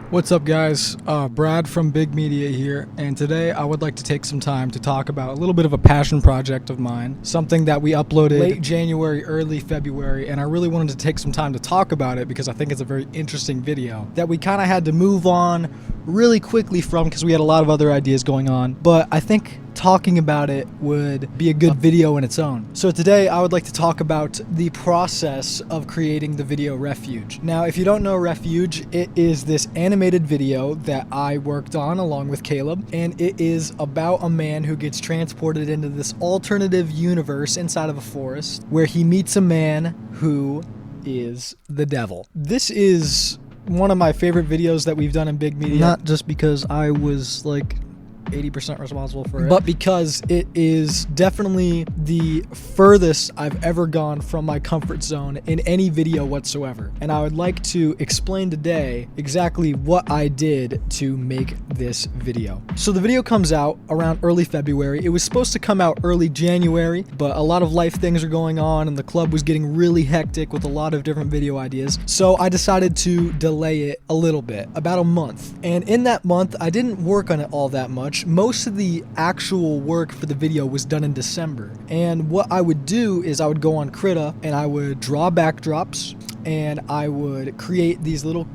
What's up, guys? Brad from Big Media here, and today I would like to take some time to talk about a little bit of a passion project of mine, something that we uploaded late January, early February, and I really wanted to take some time to talk about it because I think it's a very interesting video that we kind of had to move on really quickly from because we had a lot of other ideas going on, but I think talking about it would be a good video in its own. So today I would like to talk about the process of creating the video Refuge. Now, if you don't know Refuge, it is this animated video that I worked on along with Caleb, and it is about a man who gets transported into this alternative universe inside of a forest where he meets a man who is the devil. This is one of my favorite videos that we've done in Big Media, not just because I was like 80% responsible for it, but because it is definitely the furthest I've ever gone from my comfort zone in any video whatsoever. And I would like to explain today exactly what I did to make this video. So the video comes out around early February. It was supposed to come out early January, but a lot of life things are going on and the club was getting really hectic with a lot of different video ideas. So I decided to delay it a little bit, about a month. And in that month, I didn't work on it all that much. Most of the actual work for the video was done in December. And what I would do is I would go on Krita and I would draw backdrops and I would create these little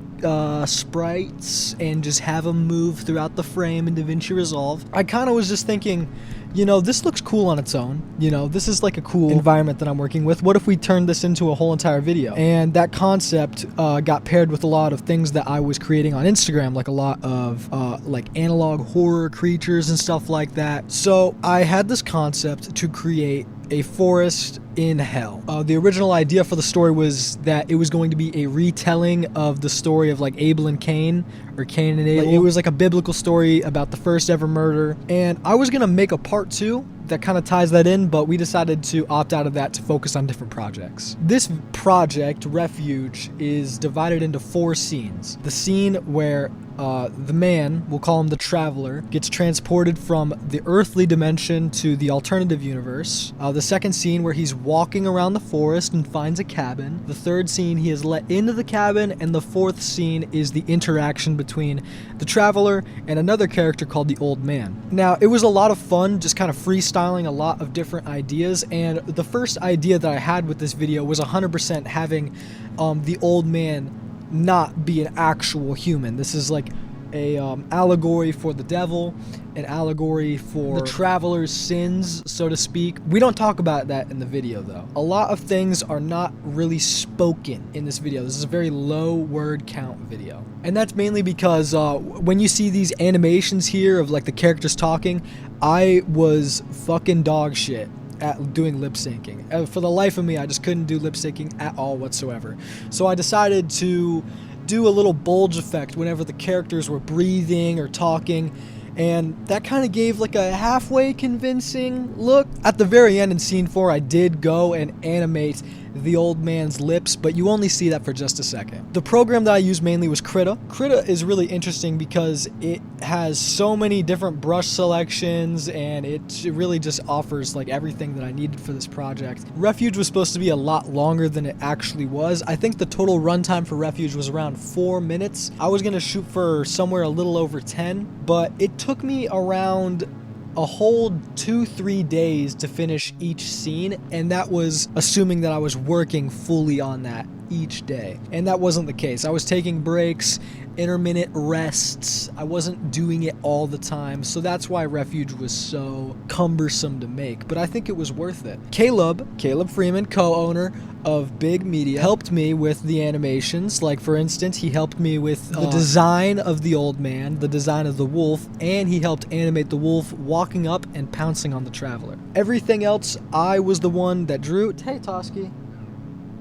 sprites and just have them move throughout the frame in DaVinci Resolve. I kind of was just thinking, you know, this looks cool on its own. You know, this is like a cool environment that I'm working with. What if we turned this into a whole entire video? And that concept got paired with a lot of things that I was creating on Instagram, like a lot of like analog horror creatures and stuff like that. So I had this concept to create a forest in hell. The original idea for the story was that it was going to be a retelling of the story of like Abel and Cain, or Cain and Abel. It was like a biblical story about the first ever murder, and I was gonna make a part 2 that kind of ties that in, but we decided to opt out of that to focus on different projects. This project, Refuge, is divided into 4 scenes. The scene where the man, we'll call him the Traveler, gets transported from the earthly dimension to the alternative universe. The second scene where he's walking around the forest and finds a cabin. The third scene, he is let into the cabin, and the fourth scene is the interaction between the Traveler and another character called the Old Man. Now, it was a lot of fun just kind of freestyling a lot of different ideas, and the first idea that I had with this video was 100% having the Old Man not be an actual human. This is like a allegory for the devil, an allegory for the Traveler's sins, so to speak. We don't talk about that in the video though. A lot of things are not really spoken in this video. This is a very low word count video. And that's mainly because when you see these animations here of like the characters talking, I was fucking dog shit at doing lip syncing. For the life of me, I just couldn't do lip syncing at all whatsoever. So I decided to do a little bulge effect whenever the characters were breathing or talking, and that kind of gave like a halfway convincing look. At the very end in scene 4, I did go and animate the old man's lips, but you only see that for just a second. The program that I used mainly was Krita. Krita is really interesting because it has so many different brush selections, and it really just offers like everything that I needed for this project. Refuge was supposed to be a lot longer than it actually was. I think the total runtime for Refuge was around 4 minutes. I was gonna shoot for somewhere a little over 10, but it took me around a whole 2-3 days to finish each scene, and that was assuming that I was working fully on that each day, and that wasn't the case. I was taking breaks, intermittent rests. I wasn't doing it all the time, so that's why Refuge was so cumbersome to make, but I think it was worth it. Caleb Freeman, co-owner of Big Media, helped me with the animations. Like, for instance, he helped me with the design of the Old Man, the design of the wolf, and he helped animate the wolf walking up and pouncing on the Traveler. Everything else, I was the one that drew. Hey, Toski.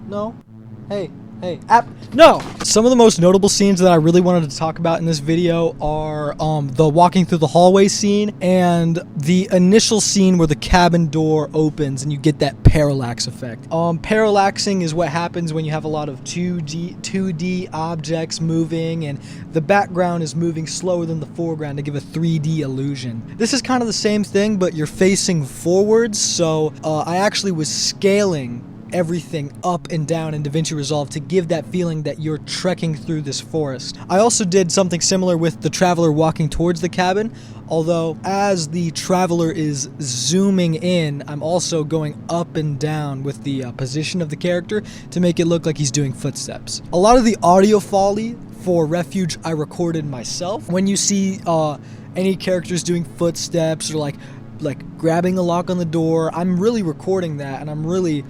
No. Hey. No! Some of the most notable scenes that I really wanted to talk about in this video are the walking through the hallway scene and the initial scene where the cabin door opens and you get that parallax effect. Parallaxing is what happens when you have a lot of 2D objects moving and the background is moving slower than the foreground to give a 3D illusion. This is kind of the same thing, but you're facing forwards, so I actually was scaling everything up and down in DaVinci Resolve to give that feeling that you're trekking through this forest. I also did something similar with the traveler walking towards the cabin, although as the traveler is zooming in, I'm also going up and down with the position of the character to make it look like he's doing footsteps. A lot of the audio foley for Refuge I recorded myself. When you see any characters doing footsteps or like grabbing a lock on the door, I'm really recording that, and I'm really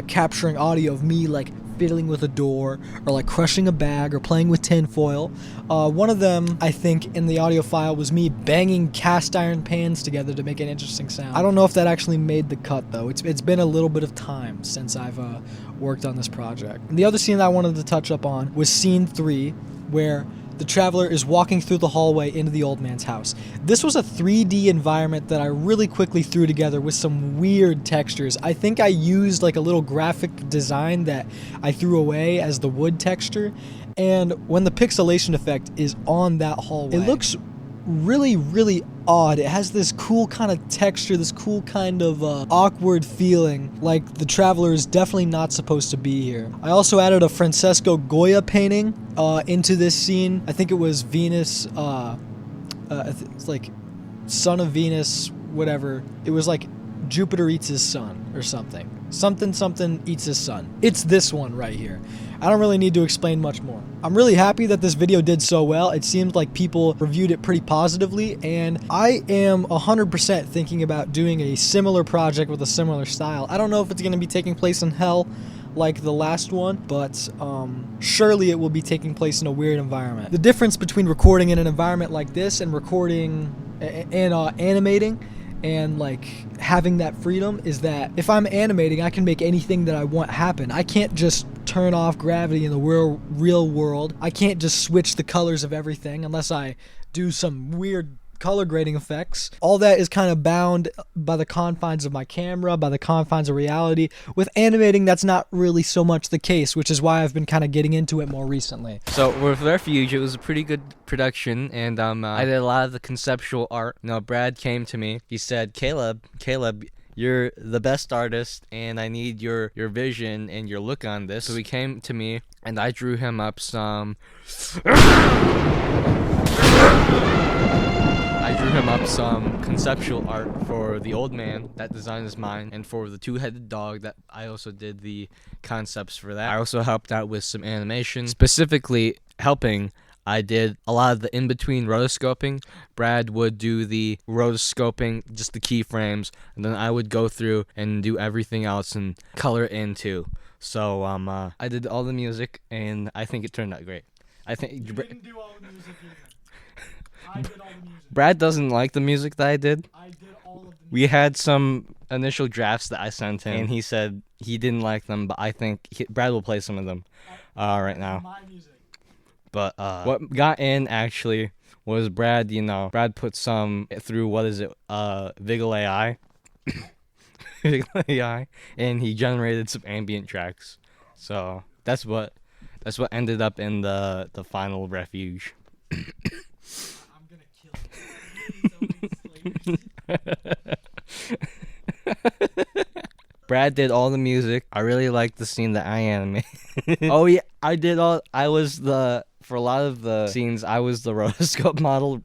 capturing audio of me like fiddling with a door or like crushing a bag or playing with tin foil. One of them, I think, in the audio file was me banging cast iron pans together to make an interesting sound. I don't know if that actually made the cut though. It's been a little bit of time since I've worked on this project. And the other scene that I wanted to touch up on was scene 3, where the traveler is walking through the hallway into the old man's house. This was a 3D environment that I really quickly threw together with some weird textures. I think I used like a little graphic design that I threw away as the wood texture, and when the pixelation effect is on that hallway, it looks really odd. It has this cool kind of texture, this cool kind of awkward feeling, like the traveler is definitely not supposed to be here. I also added a Francesco Goya painting into this scene. I think it was Venus, it's like son of Venus, whatever. It was like Jupiter eats his son or something. Something eats his son. It's this one right here. I don't really need to explain much more. I'm really happy that this video did so well. It seems like people reviewed it pretty positively, and I am 100% thinking about doing a similar project with a similar style. I don't know if it's going to be taking place in hell like the last one, but surely it will be taking place in a weird environment. The difference between recording in an environment like this and recording and animating and like having that freedom is that if I'm animating, I can make anything that I want happen. I can't just turn off gravity in the real world. I can't just switch the colors of everything unless I do some weird color grading effects. All that is kind of bound by the confines of my camera, by the confines of reality. With animating, that's not really so much the case, which is why I've been kind of getting into it more recently. So with Refuge, it was a pretty good production, and I did a lot of the conceptual art. Now, Brad came to me. He said, Caleb, you're the best artist, and I need your vision and your look on this. So he came to me, and I drew him up some conceptual art for the old man. That design is mine, and for the two-headed dog, that I also did the concepts for that. I also helped out with some animation. Specifically helping, I did a lot of the in-between rotoscoping. Brad would do the rotoscoping, just the keyframes, and then I would go through and do everything else and color it in too. So I did all the music, and I think it turned out great. I think you didn't do all the music either. I did all the music. Brad doesn't like the music that I did. I did all of the music. We had some initial drafts that I sent him, and he said he didn't like them, but I think Brad will play some of them right now. My music. But what got in actually was Brad. Brad put some through Vigil AI, Vigil AI, and he generated some ambient tracks. So that's what ended up in the final Refuge. I'm gonna kill you. Brad did all the music. I really liked the scene that I animated. Oh yeah, for a lot of the scenes, I was the rotoscope model.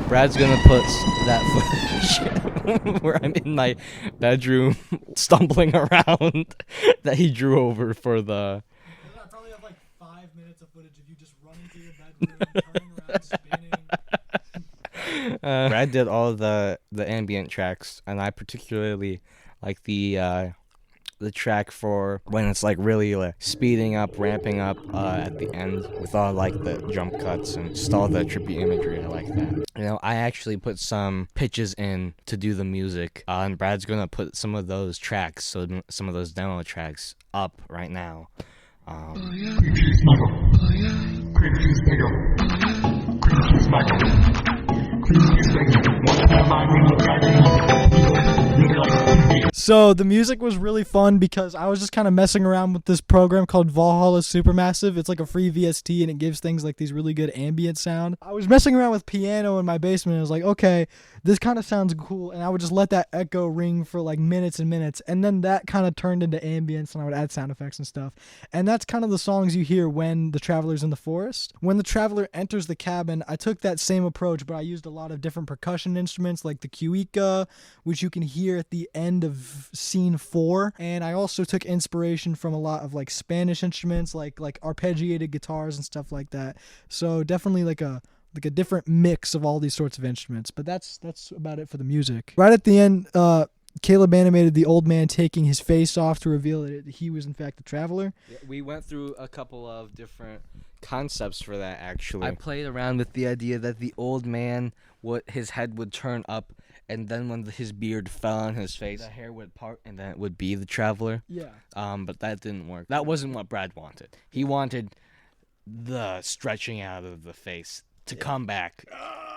Brad's gonna put that footage where I'm in my bedroom stumbling around that he drew over for the... I probably have like 5 minutes of footage of you just running through your bedroom, turning around, spinning. Brad did all the ambient tracks, and I particularly like the track for when it's like really like speeding up, ramping up at the end with all like the jump cuts and just all the trippy imagery. I like that. I actually put some pitches in to do the music, and Brad's gonna put some of those tracks, so some of those demo tracks up right now. So the music was really fun because I was just kind of messing around with this program called Valhalla Supermassive. It's like a free VST and it gives things like these really good ambient sound. I was messing around with piano in my basement and I was like, okay, this kind of sounds cool. And I would just let that echo ring for like minutes and minutes. And then that kind of turned into ambience and I would add sound effects and stuff. And that's kind of the songs you hear when the traveler's in the forest. When the traveler enters the cabin, I took that same approach, but I used a lot of different percussion instruments like the cuica, which you can hear at the end of scene 4. And I also took inspiration from a lot of like Spanish instruments, like arpeggiated guitars and stuff like that. So definitely like a different mix of all these sorts of instruments. But that's about it for the music. Right at the end, Caleb animated the old man taking his face off to reveal that he was in fact the traveler. Yeah, we went through a couple of different concepts for that, actually. I played around with the idea that the old man, his head would turn up, and then when his beard fell on his face, the hair would part, and then it would be the traveler. Yeah. But that didn't work. That wasn't what Brad wanted. He wanted the stretching out of the face to come back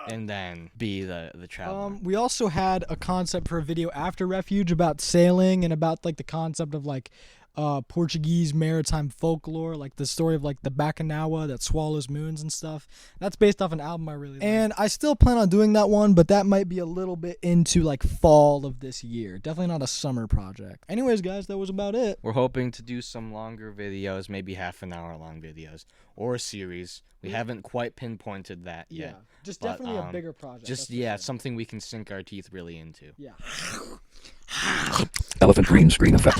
and then be the traveler. We also had a concept for a video after Refuge about sailing and about like the concept of like Portuguese maritime folklore, like the story of like the Bacanawa that swallows moons and stuff. That's based off an album I really like. And I still plan on doing that one, but that might be a little bit into like fall of this year. Definitely not a summer project. Anyways, guys, that was about it. We're hoping to do some longer videos, maybe half an hour long videos, or a series. We haven't quite pinpointed that yet. Yeah, just definitely a bigger project. Something we can sink our teeth really into. Yeah. Elephant green screen effect.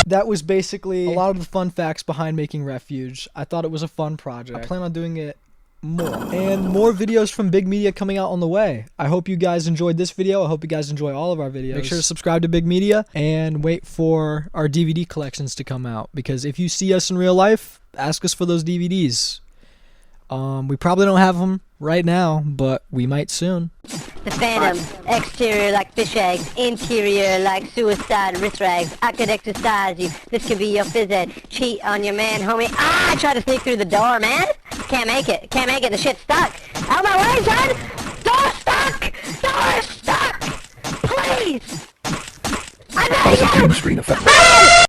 That was basically a lot of the fun facts behind making Refuge. I thought it was a fun project. I plan on doing it more. And more videos from Big Media coming out on the way. I hope you guys enjoyed this video. I hope you guys enjoy all of our videos. Make sure to subscribe to Big Media and wait for our DVD collections to come out. Because if you see us in real life, ask us for those DVDs. We probably don't have them right now, but we might soon. The Phantom, exterior like fish eggs, interior like suicide wrist rags. I could exercise you, this could be your phys ed. Cheat on your man, homie. I try to sneak through the door, man. Can't make it, the shit's stuck. Out my way, son! Door stuck! Please! I know you! Screen effect.